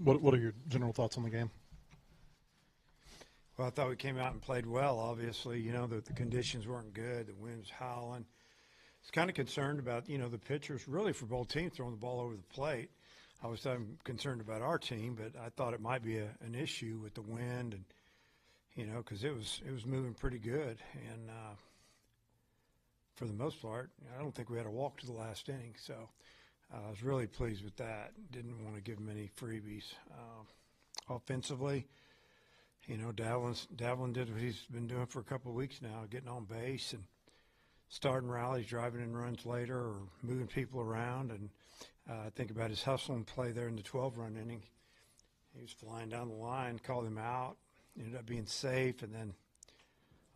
What are your general thoughts on the game? Well, I thought we came out and played well. Obviously, the conditions weren't good. The wind's howling. I was kind of concerned about, the pitchers really for both teams throwing the ball over the plate. I'm concerned about our team, but I thought it might be an issue with the wind and, because it was moving pretty good. And for the most part, I don't think we had a walk to the last inning. So I was really pleased with that. Didn't want to give them any freebies. Offensively, Davlin did what he's been doing for a couple of weeks now, getting on base and starting rallies, driving in runs later, or moving people around. And think about his hustle and play there in the 12-run inning. He was flying down the line, called him out, ended up being safe, and then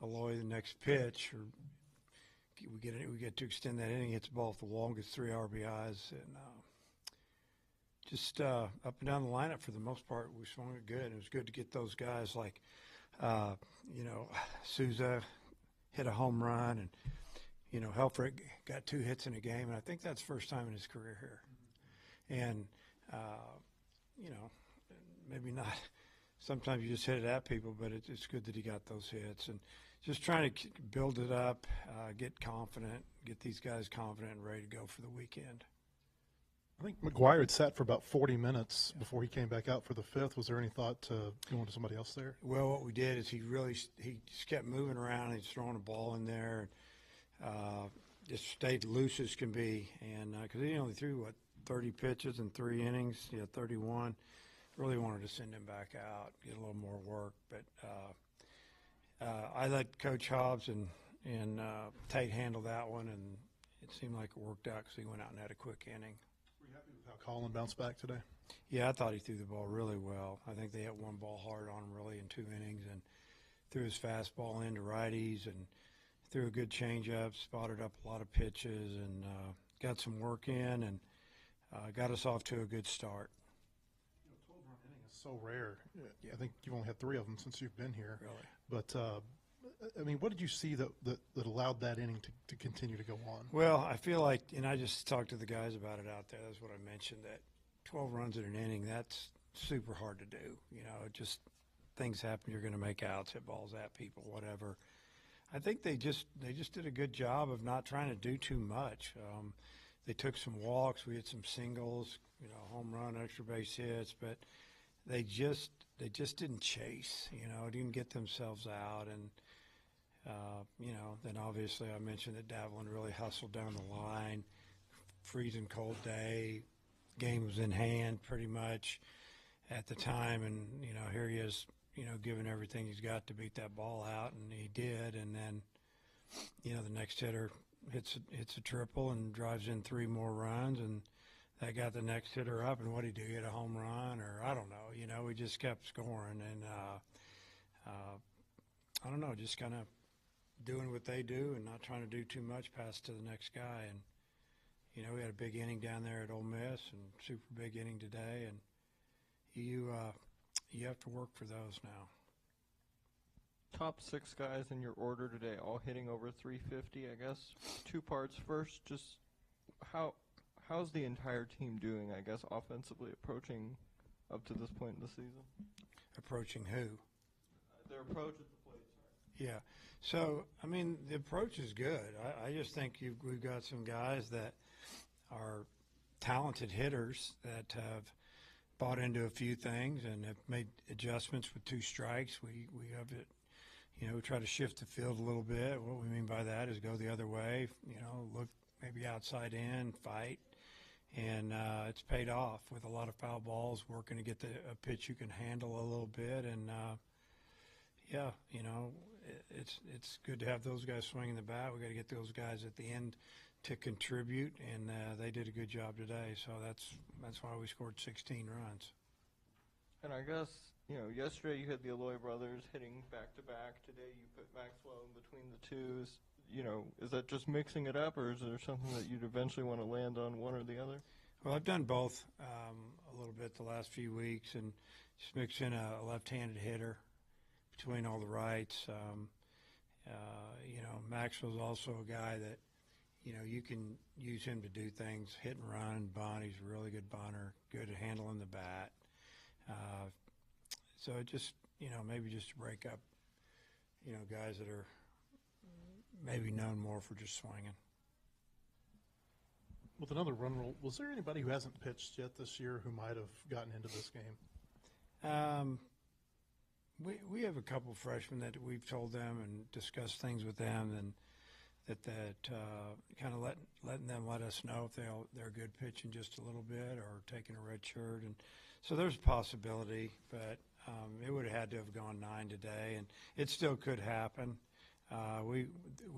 Aloy the next pitch, or we get to extend that inning, hits the ball off the wall, and gets 3 RBIs, and just up and down the lineup for the most part, we swung it good. It was good to get those guys like, Souza hit a home run, and Helfrich got 2 hits in a game, and I think that's the first time in his career here. And maybe not. Sometimes you just hit it at people, but it's good that he got those hits. And just trying to build it up, get confident, get these guys confident and ready to go for the weekend. I think McGuire had sat for about 40 minutes before he came back out for the 5th. Was there any thought to going to somebody else there? Well, what we did is he just kept moving around. He's throwing a ball in there, and just stayed loose as can be. And because he only threw 30 pitches in 3 innings, 31. Really wanted to send him back out, get a little more work. But I let Coach Hobbs and Tate handle that one, and it seemed like it worked out because he went out and had a quick inning. Were you happy with how Colin bounced back today? Yeah, I thought he threw the ball really well. I think they hit one ball hard on him really in 2 innings, and threw his fastball into righties and threw a good changeup, spotted up a lot of pitches, and got some work in, and got us off to a good start. 12-run inning is so rare. Yeah. I think you've only had 3 of them since you've been here. Really? But, what did you see that allowed that inning to continue to go on? Well, I feel like, and I just talked to the guys about it out there, that's what I mentioned, that 12 runs in an inning, that's super hard to do. It just, things happen, you're going to make outs, hit balls at people, whatever. I think they just did a good job of not trying to do too much. They took some walks, we had some singles, home run, extra base hits, but they just didn't chase, didn't get themselves out. And, then obviously I mentioned that Davlin really hustled down the line, freezing cold day, game was in hand pretty much at the time. And, here he is, giving everything he's got to beat that ball out, and he did. And then, the next hitter hits a triple and drives in 3 more runs, and that got the next hitter up. And what did he do? He hit a home run, or I don't know. We just kept scoring, and I don't know, just kind of doing what they do and not trying to do too much, pass to the next guy. And we had a big inning down there at Ole Miss, and super big inning today, and you have to work for those now. Top 6 guys in your order today, all hitting over 350, I guess. 2 parts. First, just how's the entire team doing, I guess, offensively approaching up to this point in the season? Approaching who? Their approach at the plate, sorry. Yeah. So, the approach is good. I just think we've got some guys that are talented hitters that have bought into a few things and have made adjustments with 2 strikes. We have it, we try to shift the field a little bit. What we mean by that is go the other way, look maybe outside in, fight. And it's paid off with a lot of foul balls, working to get a pitch you can handle a little bit. And, it's good to have those guys swinging the bat. We got to get those guys at the end to contribute, and they did a good job today. So that's why we scored 16 runs. And I guess, yesterday you had the Aloy brothers hitting back-to-back. Today you put Maxwell in between the twos. Is that just mixing it up, or is there something that you'd eventually want to land on, one or the other? Well, I've done both a little bit the last few weeks, and just mix in a left-handed hitter between all the rights. Maxwell's also a guy that, you can use him to do things, hit and run, bunt. He's a really good bunter, good at handling the bat. So it just, maybe just to break up, guys that are maybe known more for just swinging. With another run rule, was there anybody who hasn't pitched yet this year who might have gotten into this game? We have a couple freshmen that we've told them and discussed things with them, and that kind of letting them let us know if they're good pitching just a little bit or taking a red shirt, and so there's a possibility, but it would have had to have gone 9 today, and it still could happen. We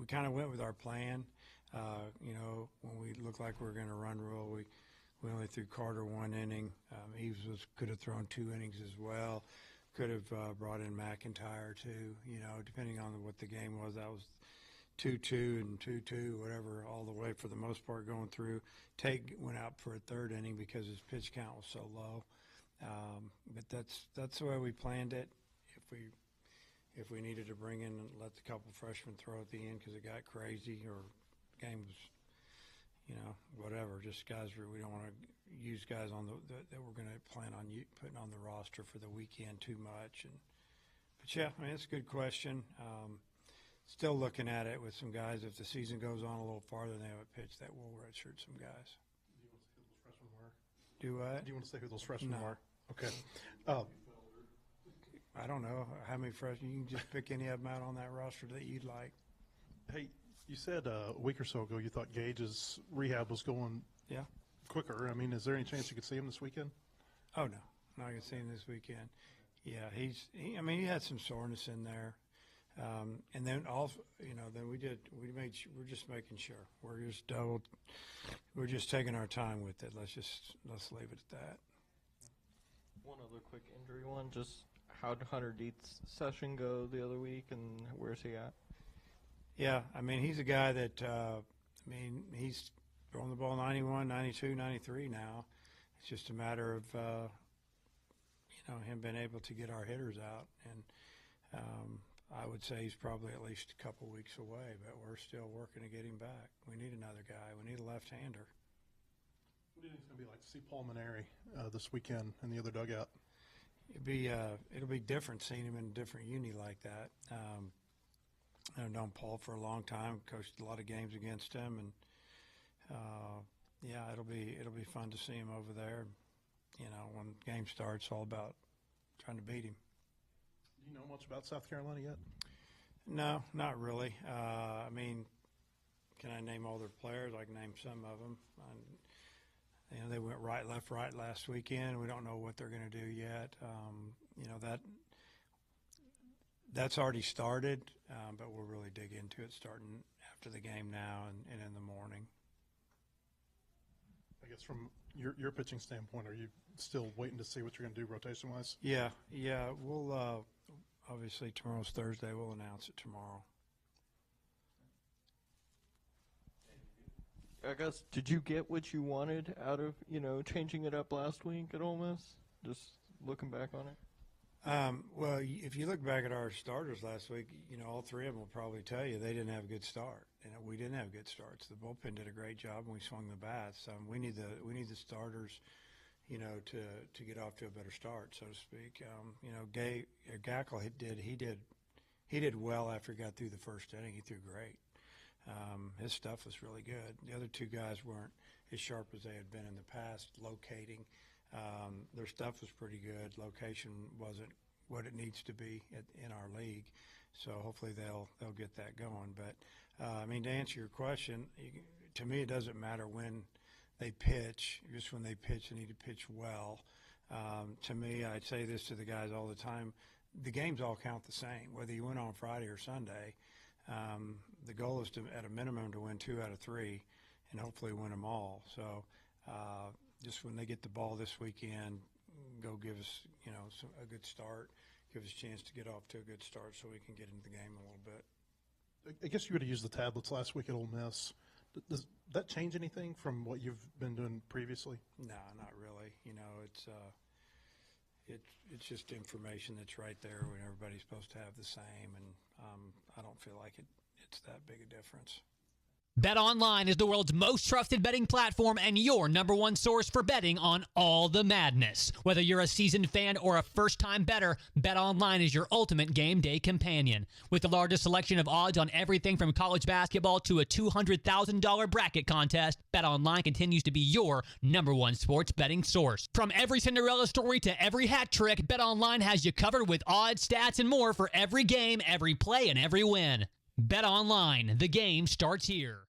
kind of went with our plan. When we looked like we were going to run rule, we only threw Carter 1 inning. Eves could have thrown 2 innings as well. Could have brought in McIntyre too. Depending on what the game was, that was 2-2 and 2-2, whatever, all the way for the most part going through. Tate went out for a 3rd inning because his pitch count was so low. But that's the way we planned it. If we needed to bring in and let the couple freshmen throw at the end because it got crazy or the game was, whatever, just guys we don't want to use guys on that we're going to plan on putting on the roster for the weekend too much. But yeah, I mean, it's a good question. Still looking at it with some guys. If the season goes on a little farther and they haven't pitched, that will redshirt some guys. Do you want to say who those freshmen were? Do what? Do you want to say who those freshmen No. were? Okay. I don't know how many freshmen. You can just pick any of them out on that roster that you'd like. Hey, you said a week or so ago you thought Gage's rehab was going Yeah. quicker. I mean, is there any chance you could see him this weekend? Oh no, not gonna see him this weekend. Yeah, he had some soreness in there, and then also, then we're just making sure we're just taking our time with it. Let's leave it at that. One other quick injury one, just how did Hunter Dietz' session go the other week, and where's he at? Yeah, I mean, he's a guy that, he's throwing the ball 91, 92, 93 now. It's just a matter of, him being able to get our hitters out. And I would say he's probably at least a couple weeks away, but we're still working to get him back. We need another guy. We need a left-hander. What do you think it's going to be like to see Paul Maneri this weekend in the other dugout? It'll be different seeing him in a different uni like that. I've known Paul for a long time, coached a lot of games against him, and it'll be fun to see him over there. When the game starts, all about trying to beat him. Do you know much about South Carolina yet? No, not really. Can I name all their players? I can name some of them. They went right, left, right last weekend. We don't know what they're going to do yet. That's already started, but we'll really dig into it starting after the game now and in the morning. I guess from your pitching standpoint, are you still waiting to see what you're going to do rotation-wise? Yeah. We'll obviously tomorrow's Thursday. We'll announce it tomorrow. I guess, did you get what you wanted out of, changing it up last week at Ole Miss? Just looking back on it? Well, if you look back at our starters last week, all 3 of them will probably tell you they didn't have a good start, and we didn't have good starts. The bullpen did a great job, and we swung the bats. We need the starters, to get off to a better start, so to speak. Gackle he did well after he got through the first inning. He threw great. His stuff was really good. The other 2 guys weren't as sharp as they had been in the past, locating. Their stuff was pretty good. Location wasn't what it needs to be in our league, so hopefully they'll get that going. But to answer your question, to me it doesn't matter when they pitch. Just when they pitch, they need to pitch well. To me, I'd say this to the guys all the time: the games all count the same, whether you win on Friday or Sunday. The goal is to, at a minimum, to win 2 out of 3, and hopefully win them all. So. Just when they get the ball this weekend, go give us, a good start, give us a chance to get off to a good start so we can get into the game a little bit. I guess you would have used the tablets last week at Ole Miss. Does that change anything from what you've been doing previously? No, not really. It's just information that's right there when everybody's supposed to have the same, and I don't feel like it's that big a difference. BetOnline is the world's most trusted betting platform and your number one source for betting on all the madness. Whether you're a seasoned fan or a first-time bettor, BetOnline is your ultimate game day companion. With the largest selection of odds on everything from college basketball to a $200,000 bracket contest, BetOnline continues to be your number one sports betting source. From every Cinderella story to every hat trick, BetOnline has you covered with odds, stats, and more for every game, every play, and every win. BetOnline, the game starts here.